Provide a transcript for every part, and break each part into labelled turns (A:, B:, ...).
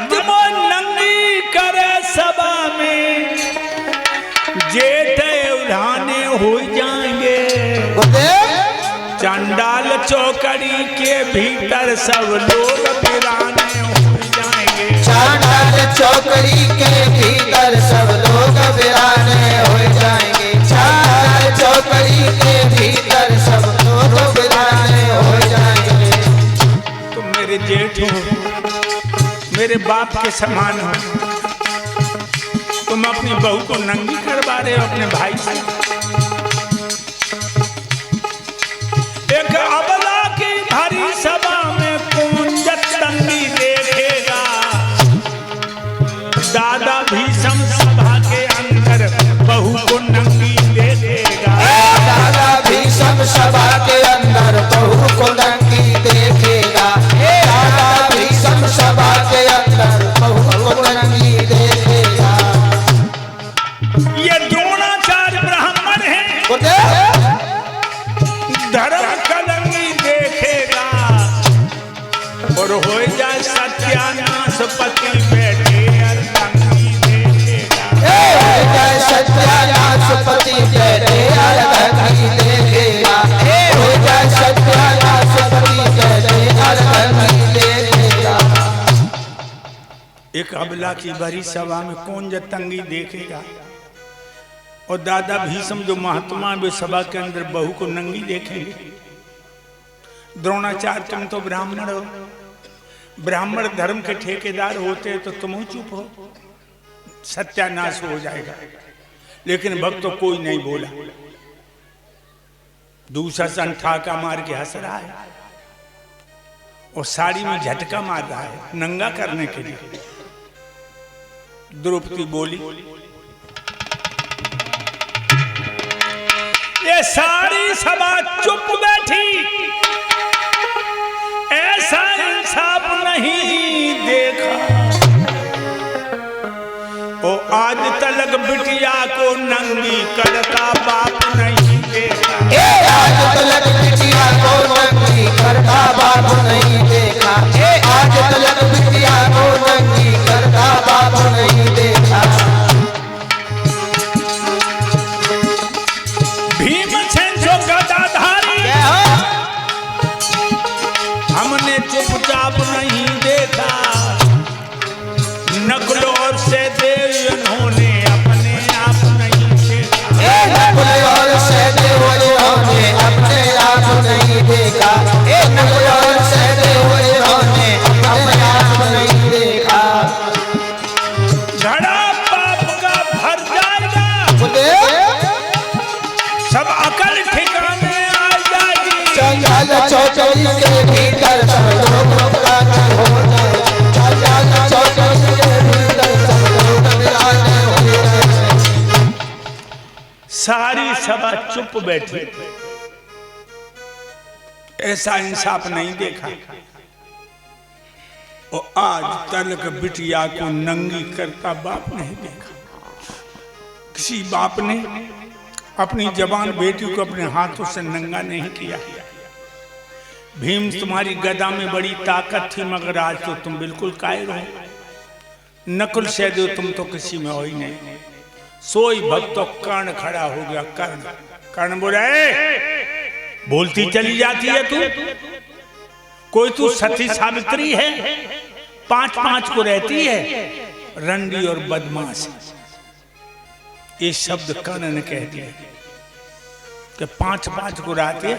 A: महत्मो नंगी करे सभा में, जेठ उड़ाने हो जाएंगे। चंडाल चौकड़ी के भीतर सब लोग वीराने हो जाएंगे।
B: चंडाल चौकड़ी के भीतर सब लोग वीराने हो जाएंगे। चंडाल चौकड़ी के भीतर सब लोग वीराने हो जाएंगे।
A: तुम मेरे जेठ हो, मेरे बाप के समान हो, तुम अपनी बहू को नंगी करवा रहे हो अपने भाई से। एक अबला की भारी सभा में कौन जतंगी देखेगा। दादा भीषम सभा के अंदर बहू को नंगी देखेगा।
B: दादा भीषम सभा के अंदर बहू को नंगी देखेगा। दादा भीषम सभा के अंदर बहू को नंगी देखेगा।
A: ये द्रोणाचार्य ब्राह्मण है, धर्म कलंगी देखेगा और हो जाए सत्यानाश। पति बैठे अर्धंगी देखेगा।
B: हो जाए सत्यानाश पति बैठे अर्धंगी देखेगा। हो जाए सत्यानाश पति बैठे अर्धंगी देखेगा।
A: एक अबला की भरी सभा में कौन जतंगी देखेगा। और दादा भीष्म जो महात्मा वे सभा के अंदर बहू को नंगी देखेंगे। द्रोणाचार्य तुम तो ब्राह्मण हो, ब्राह्मण धर्म के ठेकेदार होते तो तुम चुप हो, सत्यानाश हो जाएगा। लेकिन भक्त तो कोई नहीं बोला। दूसरा सन ठाका मार के हंस रहा है और साड़ी में झटका मार रहा है नंगा करने के लिए। द्रौपदी बोली, ये सारी सभा चुप बैठी, ऐसा इंसाफ नहीं देखा। ओ आज तलक बिटिया को नंगी करता बाप नहीं देखा।
B: आज तलक बिटिया को नंगी करता बाप नहीं देखा। आज तलक बिटिया को नंगी करता बाप नहीं देखा।
A: भीमसेन जो गदाधारी, हमने चुपचाप नहीं देखा। नकुल और सहदेव इन्होंने अपने आप नहीं देखा।
B: नकुल और सहदेव इन्होंने अपने आप नहीं देखा। नकुल और सहदेव इन्होंने अपने आप नहीं देखा।
A: घड़ा पाप का भर जाएगा, सब अकल ठिकाने आ जाएगी।
B: चंडाल चौकड़ी के भीतर सब लोग वीराने हो जाएंगे। चंडाल चौकड़ी के भीतर सब लोग वीराने हो जाएंगे।
A: सारी सभा चुप बैठी, ऐसा इंसाफ नहीं देखा। और आज तलक बिटिया को नंगी करता बाप नहीं देखा। किसी बाप ने अपनी जवान बेटी को अपने हाथों से नंगा नहीं किया। भीम तुम्हारी गदा में बड़ी ताकत थी, मगर आज तो तुम बिल्कुल कायर हो। नकुल सहदेव तुम तो किसी में हो ही नहीं। सोई भक्तों कर्ण खड़ा हो गया। कर्ण कर्ण बोला, बोलती चली जाती है तू, कोई तू सती सावित्री है, 5-5 को रहती है, रंडी और बदमाश। ये शब्द कर्ण ने कह दिया कि 5-5 को रहती है,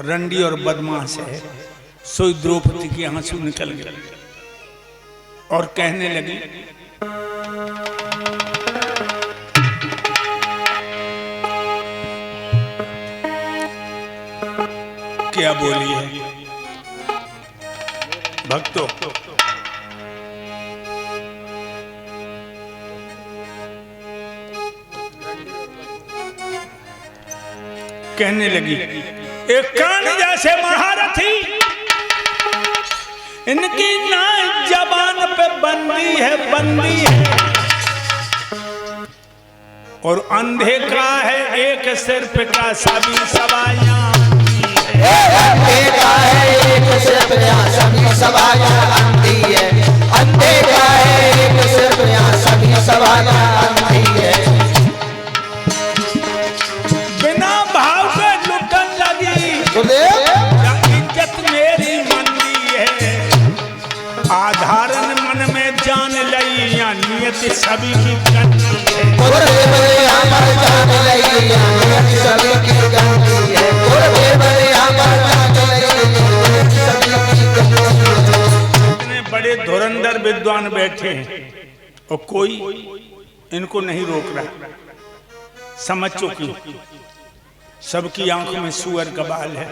A: रंडी और बदमाश है। सोई द्रौपदी की आंसू निकल गए और कहने लगी, क्या बोली है भक्तों। कहने लगी, एक कर्ण जैसे महारथी, इनकी ना जबान पे बंदी है और अंधे का है एक सिर पे का सभी सवाइयां अंधी है।
B: अंधे का है एक सिर पे सभी सवाइयां अंधी
A: नित्य सभी की गंती है।
B: गुरुदेव यहाँ पर जान लगी नित्य सभी की गंती है। गुरुदेव यहाँ पर जान लगी नित्य सभी की गंती है।
A: इतने बड़े धुरंधर विद्वान बैठे हैं और कोई इनको नहीं रोक रहा। समझ चुकी, सबकी आंखों में सुअर का बाल है।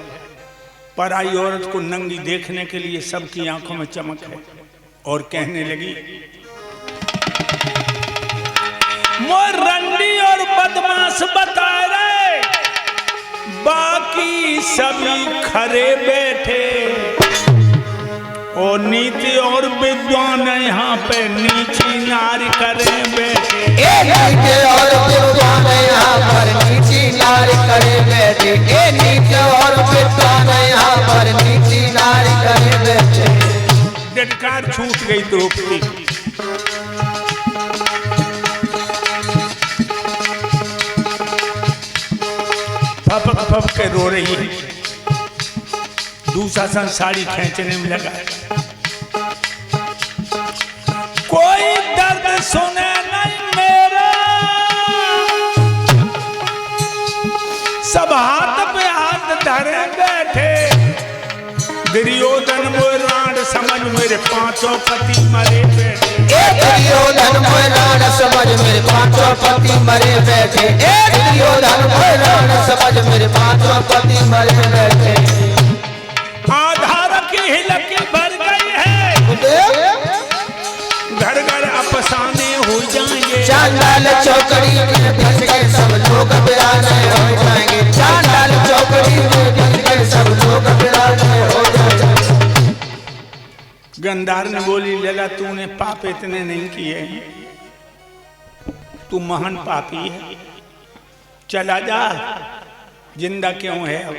A: पराई औरत को नंगी देखने के लिए सबकी आंखों में चमक है। और कहने लगी, मोर रंडी और बदमाश बता रहे, बाकी सभी खरे बैठे। और नीति और विद्वान यहाँ पे नीची नारी करे बैठे।
B: नीचे और विद्वान यहाँ पर नीची नारी करे बैठे। नीचे और विद्वान यहाँ पर नीची नारी करे बैठे।
A: डटकार छूट गई द्रौपदी की। फपक फप के रो रही है। दूसरा सन साड़ी खींचने में लगा। कोई दर्द सुने नहीं मेरा, सब हाथ पे हाथ धरे बैठे। दुर्योधन मोराण समझ मेरे पांचों पति मरे बैठे।
B: दुर्योधन मोराण समझ मेरे पांचों पति मरे बैठे। दुर्योधन मोराण समझ मेरे पांचों पति मरे बैठे।
A: आधार की हिलकी भर गई है, घर घर अफसाने हो जाएंगे।
B: चांडाल चौकड़ी में फंस गए सब लोग वीराने हो जाएंगे। चांडाल चौकड़ी में फंस गए सब लोग वीराने हो जाएंगे।
A: गंधार ने बोली, लला तूने पाप इतने नहीं किए हैं, तू महान पापी है, चला जा, जिंदा क्यों है। अब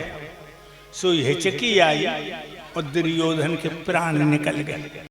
A: सो हिचकी आई और दुर्योधन के प्राण निकल गए।